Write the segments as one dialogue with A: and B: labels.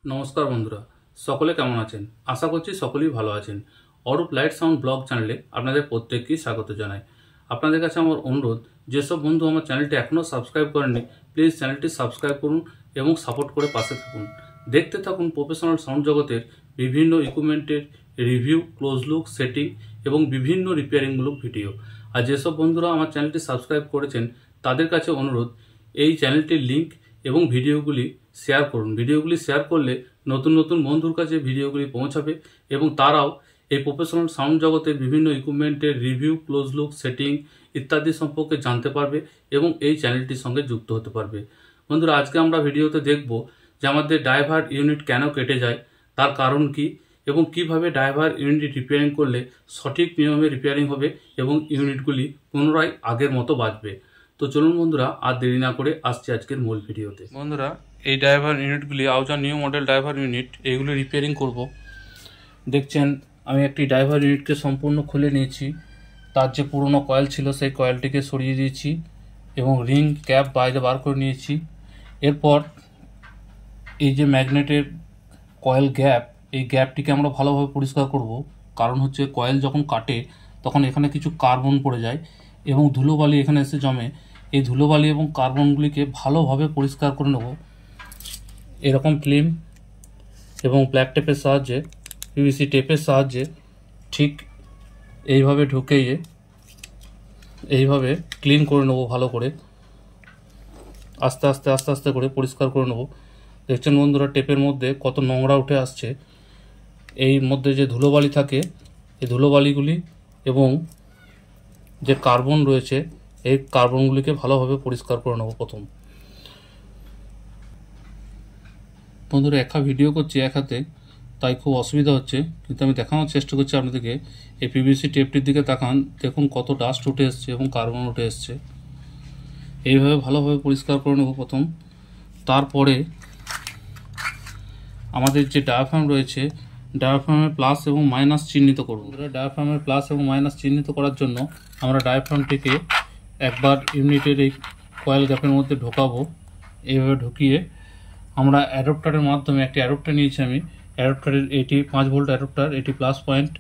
A: নমস্কার বন্ধুরা, সকলে কেমন আছেন? আশা করছি সকলেই ভালো আছেন। অরূপ লাইট সাউন্ড ব্লগ চ্যানেলে আপনাদের প্রত্যেককেই স্বাগত জানাই। আপনাদের কাছে আমার অনুরোধ, যেসব বন্ধু আমার চ্যানেলটি এখনও সাবস্ক্রাইব করেননি, প্লিজ চ্যানেলটি সাবস্ক্রাইব করুন এবং সাপোর্ট করে পাশে থাকুন। দেখতে থাকুন প্রফেশনাল সাউন্ড জগতের বিভিন্ন ইকুইপমেন্টের রিভিউ, ক্লোজ লুক, সেটিং এবং বিভিন্ন রিপেয়ারিংমূলক ভিডিও। আর যেসব বন্ধুরা আমার চ্যানেলটি সাবস্ক্রাইব করেছেন তাদের কাছে অনুরোধ, এই চ্যানেলটির লিঙ্ক এবং ভিডিওগুলি শেয়ার করুন। ভিডিওগুলি শেয়ার করলে নতুন নতুন বন্ধুর কাছে ভিডিওগুলি পৌঁছাবে এবং তারাও এই প্রফেশনাল সাউন্ড জগতের বিভিন্ন ইকুইপমেন্টের রিভিউ, ক্লোজ লুক, সেটিং ইত্যাদি সম্পর্কে জানতে পারবে এবং এই চ্যানেলটির সঙ্গে যুক্ত হতে পারবে। বন্ধুরা, আজকে আমরা ভিডিওতে দেখব যে আমাদের ড্রাইভার ইউনিট কেন কেটে যায়, তার কারণ কি এবং কিভাবে ড্রাইভার ইউনিট রিপেয়ারিং করলে সঠিক নিয়মে রিপেয়ারিং হবে এবং ইউনিটগুলি পুনরায় আগের মতো বাজবে। তো চলুন বন্ধুরা, আর দেরি না করে আসছি আজকের মূল ভিডিওতে। বন্ধুরা, এই ড্রাইভার ইউনিটগুলি আউজার নিউ মডেল ড্রাইভার ইউনিট, এইগুলি রিপেয়ারিং করব। দেখছেন, আমি একটি ড্রাইভার ইউনিটকে সম্পূর্ণ খুলে নিয়েছি। তার যে পুরনো কয়েল ছিল সেই কয়েলটিকে সরিয়ে দিয়েছি এবং রিং ক্যাপ বাইরে বার করে নিয়েছি। এরপর এই যে ম্যাগনেটের কয়েল গ্যাপ, এই গ্যাপটিকে আমরা ভালোভাবে পরিষ্কার করব। কারণ হচ্ছে কয়েল যখন কাটে তখন এখানে কিছু কার্বন পড়ে যায় এবং ধুলোবালি এখানে এসে জমে। এই ধুলোবালি এবং কার্বনগুলিকে ভালোভাবে পরিষ্কার করে নেব এরকম ফিল্ম এবং ব্ল্যাক টেপের সাহায্যে, পিভিসি টেপের সাহায্যে ঠিক এইভাবে ঢুকিয়ে এইভাবে ক্লিন করে নেব। ভালো করে আস্তে আস্তে আস্তে আস্তে করে পরিষ্কার করে নেব। দেখছেন বন্ধুরা, টেপের মধ্যে কত নোংরা উঠে আসছে। এই মধ্যে যে ধুলোবালি থাকে, এই ধুলোবালিগুলি এবং যে কার্বন রয়েছে, এই কার্বনগুলিকে ভালোভাবে পরিষ্কার করে নেব প্রথম। বন্ধুরা, একা ভিডিও করছি এক হাতে, তাই খুব অসুবিধা হচ্ছে, কিন্তু আমি দেখানোর চেষ্টা করছি আপনাদেরকে। এই পিভিসি টেপটির দিকে তাকান, দেখুন কত ডাস্ট উঠে এসছে এবং কার্বন উঠে এসছে। এইভাবে ভালোভাবে পরিষ্কার করে নেব প্রথম। তারপরে আমাদের যে ডায়াফ্রাম রয়েছে, ডায়াফ্রামের প্লাস এবং মাইনাস চিহ্নিত করব। ডায়াফ্রামের প্লাস এবং মাইনাস চিহ্নিত করার জন্য আমরা ডায়াফ্রামটিকে একবার ইউনিটের এই কয়েল গ্যাপের মধ্যে ঢোকাবো। এইভাবে ঢুকিয়ে আমরা অ্যাডাপ্টারের মাধ্যমে, একটি অ্যাডাপ্টার নিয়েছি আমি, অ্যাডাপ্টারের এটি 5 ভোল্ট অ্যাডাপ্টার, এটি প্লাস পয়েন্ট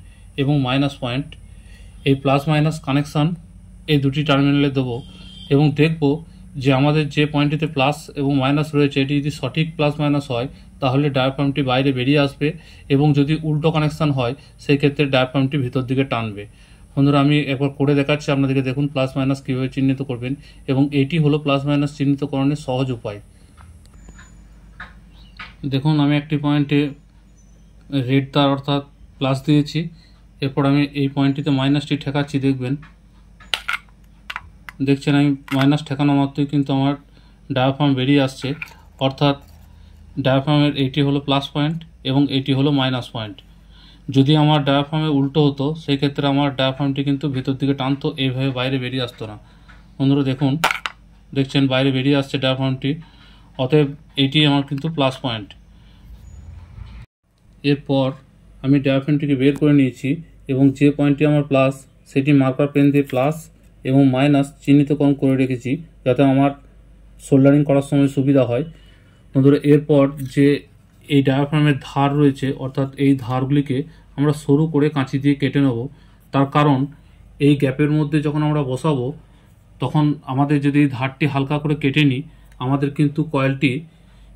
A: এবং মাইনাস পয়েন্ট। এই প্লাস মাইনাস কানেকশান এই দুটি টার্মিনালে দেবো এবং দেখব যে আমাদের যে পয়েন্টটিতে প্লাস এবং মাইনাস রয়েছে এটি যদি সঠিক প্লাস মাইনাস হয় তাহলে ডায়াফ্রামটি বাইরে বেরিয়ে আসবে এবং যদি উল্টো কানেকশান হয় সেই ক্ষেত্রে ডায়াফ্রামটি ভিতর দিকে টানবে। বন্ধুরা, আমি একবার করে দেখাচ্ছি আপনাদেরকে। দেখুন প্লাস মাইনাস কীভাবে চিহ্নিত করবেন এবং এটি হলো প্লাস মাইনাস চিহ্নিতকরণের সহজ উপায়। দেখুন, আমি একটি পয়েন্টে রেড তার অর্থাৎ প্লাস দিয়েছি। এরপর আমি এই পয়েন্টটিতে মাইনাসটি ঠেকাচ্ছি। দেখছেন আমি মাইনাস ঠেকানো মাত্রই কিন্তু আমার ডায়াফ্রাম বেরিয়ে আসছে, অর্থাৎ ডায়াফ্রামের এইটি হলো প্লাস পয়েন্ট এবং এটি হলো মাইনাস পয়েন্ট। যদি আমার ডায়াফ্রামে উল্টো হতো সেই ক্ষেত্রে আমার ডায়াফ্রামটি কিন্তু ভেতর দিকে টানতো, এইভাবে বাইরে বেরিয়ে আসতো না। বন্ধুরা দেখছেন বাইরে বেরিয়ে আসছে ডায়াফ্রামটি, অতএব এইটি আমার কিন্তু প্লাস পয়েন্ট। এরপর আমি ডায়াফ্রামটিকে বের করে নিয়েছি এবং যে পয়েন্টটি আমার প্লাস সেটি মার্কার পেন দিয়ে প্লাস এবং মাইনাস চিহ্নিতকরণ করে রেখেছি যাতে আমার সোল্ডারিং করার সময় সুবিধা হয়। বন্ধুরা, এরপর যে এই ডায়াফ্রামের ধার রয়েছে, অর্থাৎ এই ধারগুলিকে আমরা সরু করে কাঁচি দিয়ে কেটে নেব। তার কারণ এই গ্যাপের মধ্যে যখন আমরা বসাবো তখন আমাদের যদি ধারটি হালকা করে কেটে নিই আমাদের কিন্তু কয়েলটি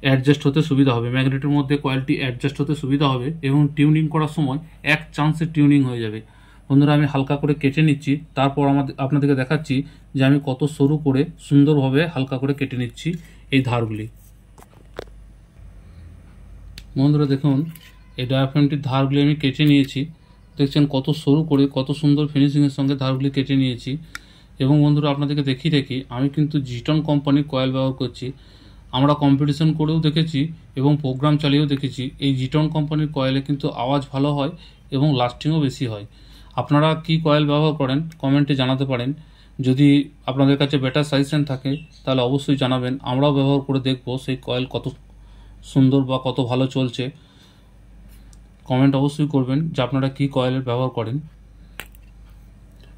A: অ্যাডজাস্ট হতে সুবিধা হবে, ম্যাগনেটের মধ্যে কয়েলটি অ্যাডজাস্ট হতে সুবিধা হবে এবং টিউনিং করার সময় এক চান্সে টিউনিং হয়ে যাবে। বন্ধুরা, আমি হালকা করে কেটে নিচ্ছি, তারপর আপনাদেরকে দেখাচ্ছি যে আমি কত সরু করে সুন্দরভাবে হালকা করে কেটে নিচ্ছি এই ধারগুলি। বন্ধুরা দেখুন, এই ডায়াফ্রামটির ধারগুলি আমি কেটে নিয়েছি। দেখছেন কত সরু করে, কত সুন্দর ফিনিশিংয়ের সঙ্গে ধারগুলি কেটে নিয়েছি। এবং বন্ধুরা, আপনাদেরকে দেখিয়ে রাখি, আমি কিন্তু জিটন কোম্পানির কয়েল ব্যবহার করছি। আমরা কম্পিটিশন করেও দেখেছি এবং প্রোগ্রাম চালিয়েও দেখেছি। এই জিটন কোম্পানির কয়েলে কিন্তু আওয়াজ ভালো হয় এবং লাস্টিংও বেশি হয়। আপনারা কি কয়েল ব্যবহার করেন কমেন্টে জানাতে পারেন। যদি আপনাদের কাছে বেটার সাজেশন থাকে তাহলে অবশ্যই জানাবেন, আমরাও ব্যবহার করে দেখব সেই কয়েল কত সুন্দর বা কত ভালো চলছে। কমেন্ট অবশ্যই করবেন যে আপনারা কি কয়েলের ব্যবহার করেন।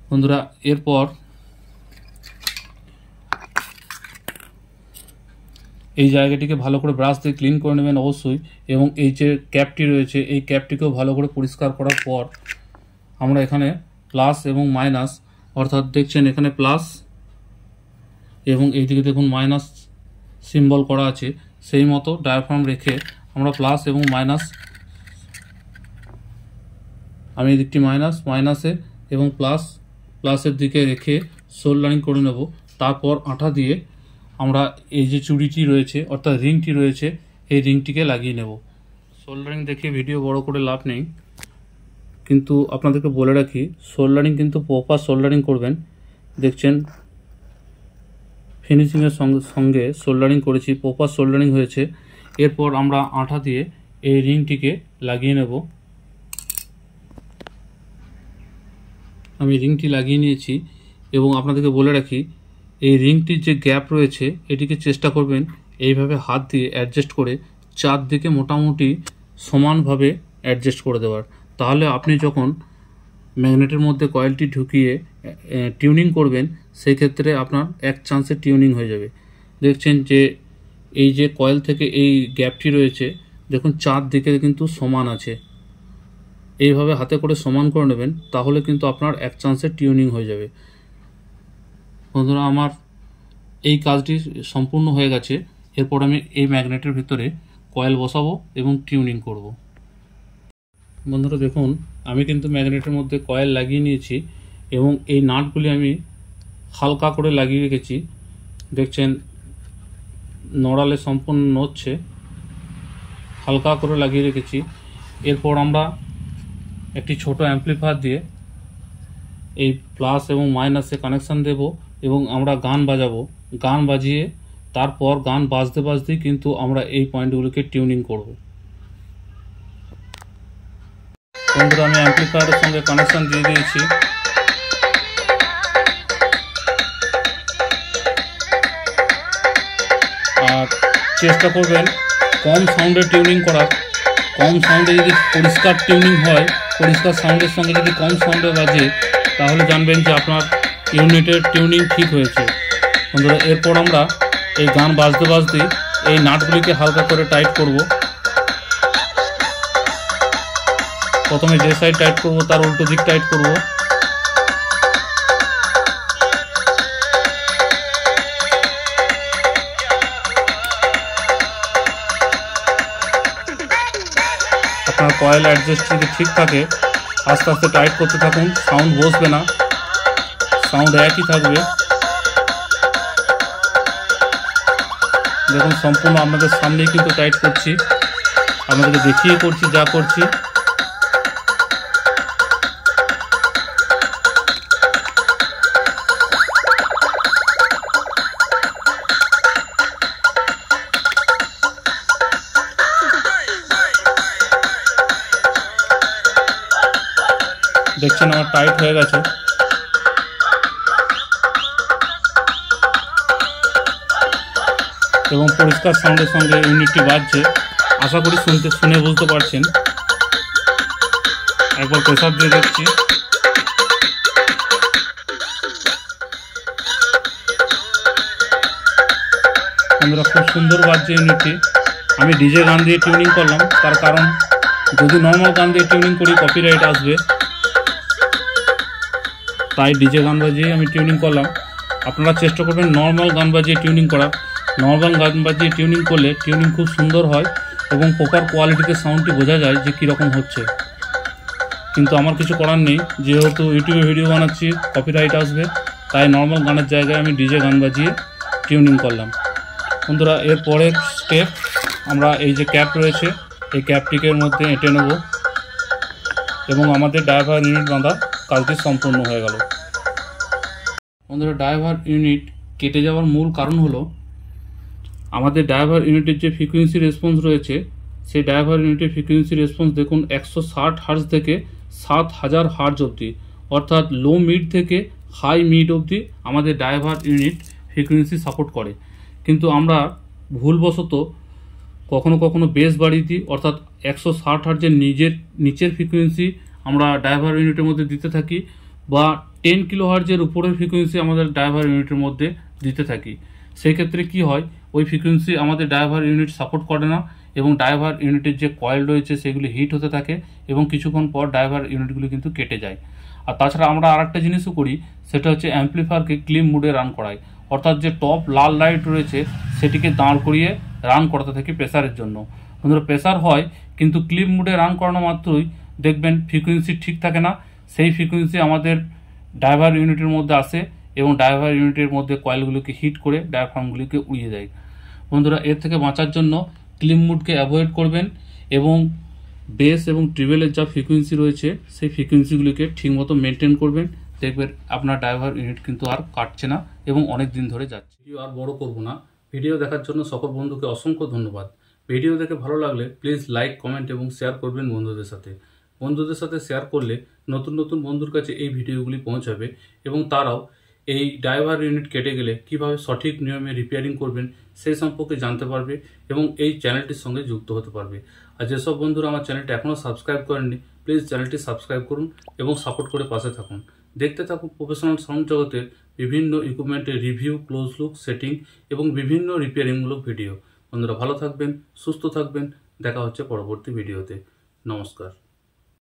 A: বন্ধুরা, এরপর এই জায়গাটিকে ভালো করে ব্রাশ দিয়ে ক্লিন করে নেবেন অবশ্যই। এবং এই যে ক্যাপটি রয়েছে এই ক্যাপটিকেও ভালো করে পরিষ্কার করার পর আমরা এখানে প্লাস এবং মাইনাস, অর্থাৎ দেখছেন এখানে প্লাস এবং এইদিকে দেখুন মাইনাস সিম্বল করা আছে, সেই মতো ডায়াফ্রাম রেখে আমরা প্লাস এবং মাইনাস, আমি এই দিকটি মাইনাস মাইনাসে এবং প্লাসের দিকে রেখে সোল্ডারিং করে নেব। তারপর আঠা দিয়ে আমরা এই যে চুড়িটি রয়েছে অর্থাৎ রিংটি রয়েছে এই রিংটিকে লাগিয়ে নেব। সোল্ডারিং দেখে ভিডিও বড় করে লাভ নেই, কিন্তু আপনাদেরকে বলে রাখি সোল্ডারিং কিন্তু প্রপার সোল্ডারিং করবেন। দেখছেন ফিনিশিংয়ের সঙ্গে সোল্ডারিং করেছি, প্রপার সোল্ডারিং হয়েছে। এরপর আমরা আঠা দিয়ে এই রিংটিকে লাগিয়ে নেব। আমি রিংটি লাগিয়ে নিয়েছি এবং আপনাদেরকে বলে রাখি এই রিংটির যে গ্যাপ রয়েছে এটিকে চেষ্টা করবেন এইভাবে হাত দিয়ে অ্যাডজাস্ট করে চারদিকে মোটামুটি সমানভাবে অ্যাডজাস্ট করে দেওয়ার। তাহলে আপনি যখন ম্যাগনেটের মধ্যে কয়েলটি ঢুকিয়ে টিউনিং করবেন সেই ক্ষেত্রে আপনার এক চান্সে টিউনিং হয়ে যাবে। দেখছেন যে এই যে কয়েল থেকে এই গ্যাপটি রয়েছে দেখুন চারদিকে কিন্তু সমান আছে, এইভাবে হাতে করে সমান করে নেবেন তাহলে কিন্তু আপনার এক চান্সে টিউনিং হয়ে যাবে। বন্ধুরা আমার এই কাজটি সম্পূর্ণ হয়ে গেছে। এরপর আমি এই ম্যাগনেটের ভিতরে কয়েল বসাবো এবং টিউনিং করব। বন্ধুরা দেখুন আমি কিন্তু ম্যাগনেটের মধ্যে কয়েল লাগিয়ে নিয়েছি এবং এই নাটগুলি আমি হালকা করে লাগিয়ে রেখেছি। দেখছেন নড়ালে সম্পূর্ণ নড়ছে, হালকা করে লাগিয়ে রেখেছি। এরপর আমরা একটি ছোট অ্যাম্পলিফায়ার দিয়ে এই প্লাস এবং মাইনাসে কানেকশান দেব এবং আমরা গান বাজাবো। গান বাজিয়ে তারপর গান বাজতে বাজতেই কিন্তু আমরা এই পয়েন্টগুলিকে টিউনিং করব। বন্ধুরা আমি অ্যাম্পলিফায়ারের সঙ্গে কানেকশান দিয়ে দিয়েছি। আর চেষ্টা করবেন কম সাউন্ডে টিউনিং করার। কম সাউন্ডে যদি পরিষ্কার টিউনিং হয়, পরিষ্কার সাউন্ডের সঙ্গে যদি কম সাউন্ডে বাজে তাহলে জানবেন যে আপনার ইউনিটের টিউনিং ঠিক হয়েছে। বন্ধুরা এরপর আমরা এই গান বাজতে বাজতে এই নাটগুলিকে হালকা করে টাইট করব। প্রথমে যে সাইড টাইট করব তার উল্টো দিক টাইট করব। আপনার কয়েল অ্যাডজাস্ট যদি ঠিক থাকে আস্তে আস্তে টাইট করতে থাকুন, সাউন্ড বসবে না, সাউন্ড একই থাকবে। দেখুন সম্পূর্ণ আপনাদের সামনেই কিন্তু টাইট করছি, আপনাদেরকে দেখিয়ে করছি যা করছি। দেখছেন আমার টাইট হয়ে গেছে। এবং পরিষ্কার সাউন্ডের সঙ্গে ইউনিটটি বাজছে, আশা করি শুনে বুঝতে পারছেন। একবার প্রেসার দিয়ে দেখছি। আমরা খুব সুন্দর বাজছে ইউনিটটি। আমি ডিজে গান দিয়ে টিউনিং করলাম, তার কারণ যদি নর্মাল গান দিয়ে টিউনিং করি কপিরাইট আসবে, তাই ডিজে গান বাজিয়ে আমি টিউনিং করলাম। আপনারা চেষ্টা করবেন নর্মাল গান বাজিয়ে টিউনিং করার। নর্মাল গান বাজিয়ে টিউনিং করলে টিউনিং খুব সুন্দর হয় এবং প্রপার কোয়ালিটিতে সাউন্ডটি বোঝা যায় যে কীরকম হচ্ছে। কিন্তু আমার কিছু করার নেই, যেহেতু ইউটিউবে ভিডিও বানাচ্ছি কপিরাইট আসবে, তাই নর্মাল গানের জায়গায় আমি ডিজে গান বাজিয়ে টিউনিং করলাম। বন্ধুরা এর পরের স্টেপ আমরা এই যে ক্যাপ রয়েছে এই ক্যাপটিকের মধ্যে এঁটে নেব এবং আমাদের ড্রাইভার ইউনিট বাঁধা কাজটি সম্পূর্ণ হয়ে গেল। বন্ধুরা ড্রাইভার ইউনিট কেটে যাওয়ার মূল কারণ হলো আমাদের ড্রাইভার ইউনিটের যে ফ্রিকোয়েন্সি রেসপন্স রয়েছে সেই ড্রাইভার ইউনিটের ফ্রিকোয়েন্সি রেসপন্স দেখুন 160 হার্জ থেকে 7000 হার্জ অবধি, অর্থাৎ লো মিড থেকে হাই মিড অবধি আমাদের ড্রাইভার ইউনিট ফ্রিকোয়েন্সি সাপোর্ট করে। কিন্তু আমরা ভুলবশত কখনো কখনো বেস বাড়িয়ে দিই, অর্থাৎ 160 হার্জের নিচের ফ্রিকোয়েন্সি আমরা ড্রাইভার ইউনিটের মধ্যে দিতে থাকি, বা 10 কিলো হার্জের উপরের ফ্রিকোয়েন্সি আমাদের ড্রাইভার ইউনিটের মধ্যে দিতে থাকি। সেই ক্ষেত্রে কি হয়, ওই ফ্রিকোয়েন্সি আমাদের ড্রাইভার ইউনিট সাপোর্ট করে না এবং ড্রাইভার ইউনিটের যে কয়েল রয়েছে সেগুলি হিট হতে থাকে এবং কিছুক্ষণ পর ড্রাইভার ইউনিটগুলি কিন্তু কেটে যায়। আর তাছাড়া আমরা আরেকটা জিনিসও করি, সেটা হচ্ছে অ্যাম্পলিফায়ারকে ক্লিন মুডে রান করাই, অর্থাৎ যে টপ লাল লাইট রয়েছে সেটিকে দাঁড় করিয়ে রান করাতে থাকি প্রেসারের জন্য। বন্ধুরা, প্রেসার হয় কিন্তু ক্লিন মুডে রান করানো মাত্রই দেখবেন ফ্রিকোয়েন্সি ঠিক থাকে না, সেই ফ্রিকোয়েন্সি আমাদের ড্রাইভার ইউনিটের মধ্যে আসে এবং ড্রাইভার ইউনিটের মধ্যে কয়েলগুলোকে হিট করে ডায়াফ্রামগুলিকে উড়িয়ে দেয়। বন্ধুরা, এর থেকে বাঁচার জন্য ক্লিন মুডকে অ্যাভয়েড করবেন এবং বেস এবং ট্রিবেলের যা ফ্রিকোয়েন্সি রয়েছে সেই ফ্রিকোয়েন্সিগুলিকে ঠিকমতো মেনটেন করবেন, দেখবেন আপনার ড্রাইভার ইউনিট কিন্তু আর কাটছে না এবং অনেক দিন ধরে যাচ্ছে। ভিডিও আর বড় করব না, ভিডিও দেখার জন্য সকল বন্ধুকে অসংখ্য ধন্যবাদ। ভিডিও দেখে ভালো লাগলে প্লিজ লাইক, কমেন্ট এবং শেয়ার করবেন বন্ধুদের সাথে। বন্ধুদের সাথে শেয়ার করলে নতুন নতুন বন্ধুর কাছে এই ভিডিওগুলি পৌঁছাবে এবং তারাও এই ড্রাইভার ইউনিট কেটে গেলে কিভাবে সঠিক নিয়মে রিপেয়ারিং করবেন সেই সম্পর্কে জানতে পারবে এবং এই চ্যানেলটির সঙ্গে যুক্ত হতে পারবে। আর যেসব বন্ধুরা আমার চ্যানেলটি এখনও সাবস্ক্রাইব করেননি, প্লিজ চ্যানেলটি সাবস্ক্রাইব করুন এবং সাপোর্ট করে পাশে থাকুন। দেখতে থাকুন প্রফেশনাল সাউন্ড জগতের বিভিন্ন ইকুইপমেন্টের রিভিউ, ক্লোজ লুক, সেটিং এবং বিভিন্ন রিপেয়ারিংমূলক ভিডিও। বন্ধুরা, ভালো থাকবেন, সুস্থ থাকবেন, দেখা হচ্ছে পরবর্তী ভিডিওতে। নমস্কার।